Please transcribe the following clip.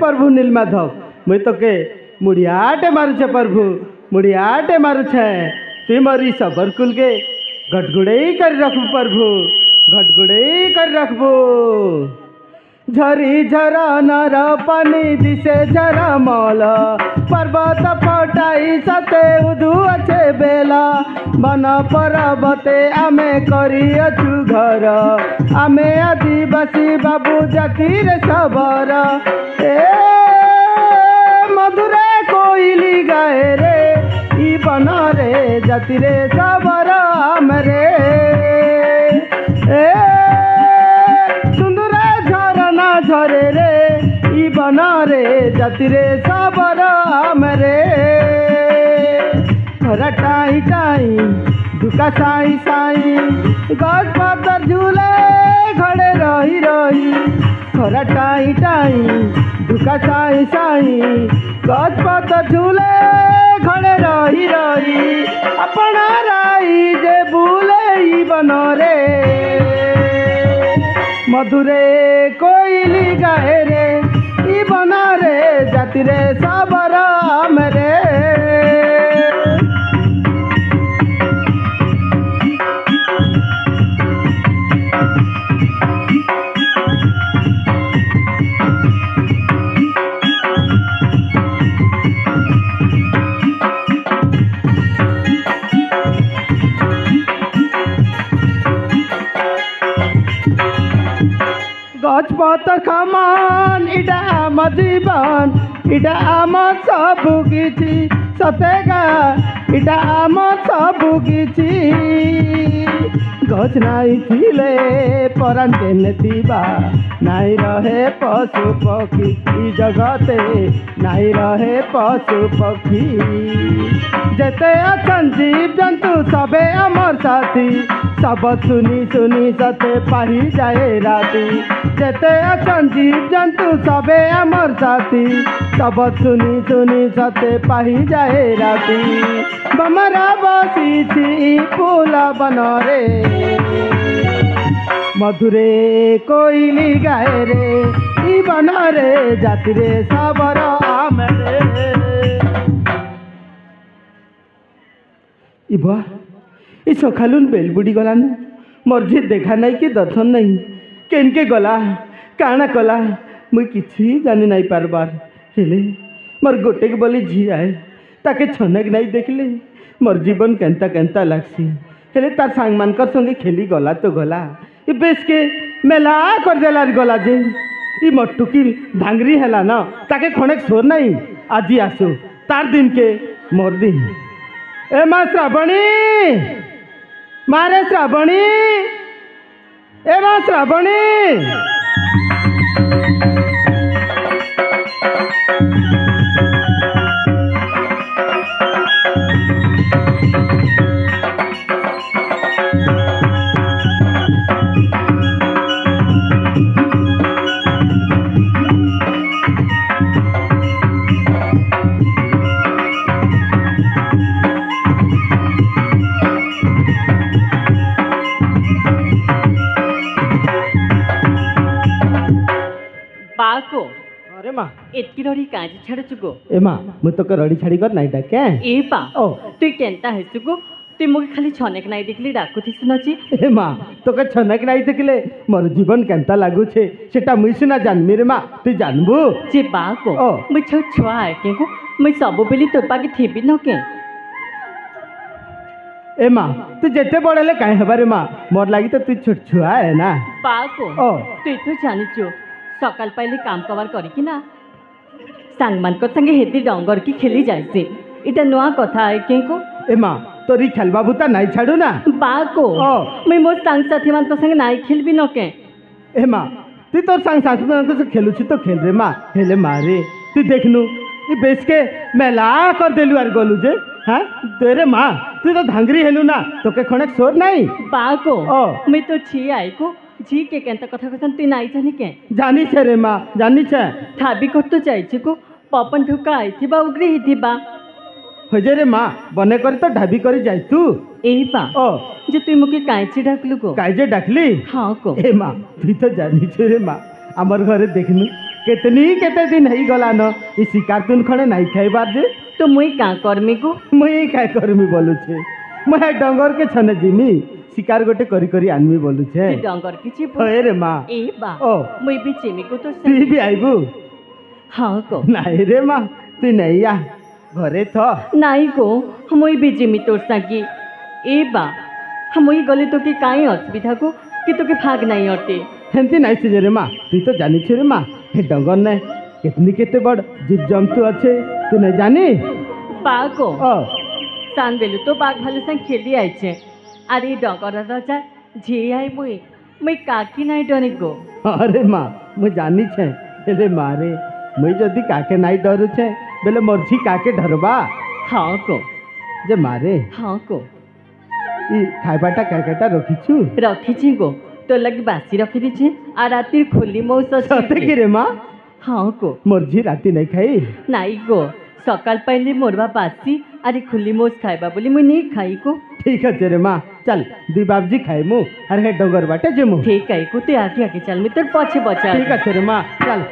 प्रभु नीलमाधव मुई तो के मुड़ियाटे मारुछे प्रभु मुड़ियाटे मारुछे तुई मोरी सबर कुल के घटगुड़े कर रखबू प्रभु घटगुड़े कर रखबू झरी झरा नर पानी दिसे झरा मल पर्वत पटाई सते उदू अच्छे बेला बन पर्वते आमे करियछु घर आमे आदिवासी बाबू जाति रे सबर ए मधुरे कोइली गाए रे ई बन रे जाति रे सबर आमरे ए झरे रे ई बना रे जाति रे सबर आमरे घर टाई टाई दुका साई साई गज पतर झूले घड़े रही रही घर टाई टाई दुका साई साई गज पतर झूले घड़े रही रही अपना राई जे बुले ई बना रे मधुरे कोइली गाए रे ई बना रे जाति रे सबर आमरे गजपत खमान इटा आम जीवन इटा आम सबु किछि सतेगा इटा आम सबु किछि गज नाई थिले परांते नेतिबा नाई रहे पशु पक्षी ई जगते नाई रहे पशु पक्षी जेते अछन जीव जंतु सबे अमर साथी सब सुनी सुनी सते पाही जाए राती जेते अछन जीव जंतु सबे अमर साथी सब सुनी सुनी सते पाही जाए राती बमरा बसी छी फूला बनरे मधुरे कोइली गाए रे ई बनरे जाति रे सबर आमरे इबा ई सखालुन बेलबुड़ी गलान मर्जी देखा नहीं कि दर्शन नहीं केनके गला काना कला मुई किछि जानी नहीं पारबार हेले मोर गोटे के बोली झी आए ताके छनेक नहीं देखले मोर जीवन केंता केंता लागसी हेले तार सांग मानकर संगे खेली गला तो गला ई बेस के मेला कर देला गला जे ई मटुकी धांगरी हैला ना ताके खणेक सोर नहीं आजी आसो तार दिन के मोर दिन ए माँ श्रावणी मारे श्रावणी ए माँ श्रावणी बाको अरे माँ एतकी रड़ी काजी छाड़ चुको ए माँ मु तो के रड़ी छाड़ी कर नहीं डाके ए पा ओ तू केंता है चुको तू मुके खाली छनेक नहीं देखली डाकु थी सुनची ए माँ तो के छनेक नहीं देखले मोर जीवन केंता लागु छे सेटा मुई सिना जानमी रे माँ तू जानबू जे बाको ओ मुई छुआ है केको मुई सब बेली तोर पाके थेबी न के ए माँ तू जेते बड़ेले काहे हबारे माँ मोर लागी तो तू छोट छुआ है ना बाको ओ तू तो जानिचो सकाल पाइले काम कबार करी ना सांग मान को संगे हेती डंगर की खेली जाइसे इटा नुआ कथा है केको ए माँ तोरी खेलबा बुता नहीं छाड़ू ना बाको ओ मैं मोर सांग साथी मान को संगे नहीं खेलबी न के ए माँ तू तोर सांग साथी मान को खेलु छी तो खेल रे माँ हेले मारे तू देखनु ई बेस के मेला कर देलु आर गलु जे हां तेरे माँ तू तो धांगरी हेलु ना तो के खणेक सोर नहीं बाको ओ मैं तो छी आई को जी के केंता कथा कथन तू नाई जानी के जानी छे रे माँ जानी छे थाबी को तो चाहिए को पपन ठुका आई थी बा उग्री ही थी बा हजे रे माँ बने कर तो ढाबी कर जाई तू ए बा ओ जे तू मुके कांची डाकलु को काजे डाकली हाँ को ए माँ तू तो जानी छे रे माँ आमर घरे देखनु केते दिन है गला न ई शिकार तुन खड़े नहीं खाइबार जे तो मुई का करमी को मुई काय करमी बोलू छे मैं डंगर के छने जिमी शिकार गोटे करी करी आनमी बोलू छे तू डंगर की चिप ओए रे माँ ए बा ओ मुई भी चिमी को तो तू भी आइबू हाँ को नहीं रे माँ तू नहीं आ घरे थ नाई को मुई भी जिमी तोर संगी ए बा मुई गले तो के काई असुविधा को कि तो के भाग नहीं अटे हेंती नहीं से रे माँ तू तो जानी छे रे माँ हे डंगर ने कितनी केते बड़ जीव जंतु अच्छे तू नहीं जानी बा को ओ सांग बेलु तो बाघ भालू संग खेली आई छे अरे डंगर राजा जे आई मुई काकी नहीं डरे को अरे माँ मुझे जानी छे हेले मारे मुझे जदि काके नहीं डरू छे बेले मर्जी काके डरबा हाँ को जे मारे हाँ को ई खाइबाटा काकेटा रखीछु रखी गो तो लग बासी रखी दीछे आ रातिर खोली मौस सते की रे माँ हाँ को मर्जी राती नहीं खाई नाई गो सकाल पहले मोरबा बासी अरे खुली मौस खाइबा बोली मुई नहीं खाई को ठीक है रे माँ चल दी बाबजी खाई मु अरे हे डंगर बाटे जे मु ठीक है को ते आगे आगे चल मैं तेरे पछे बचा ठीक है रे माँ चल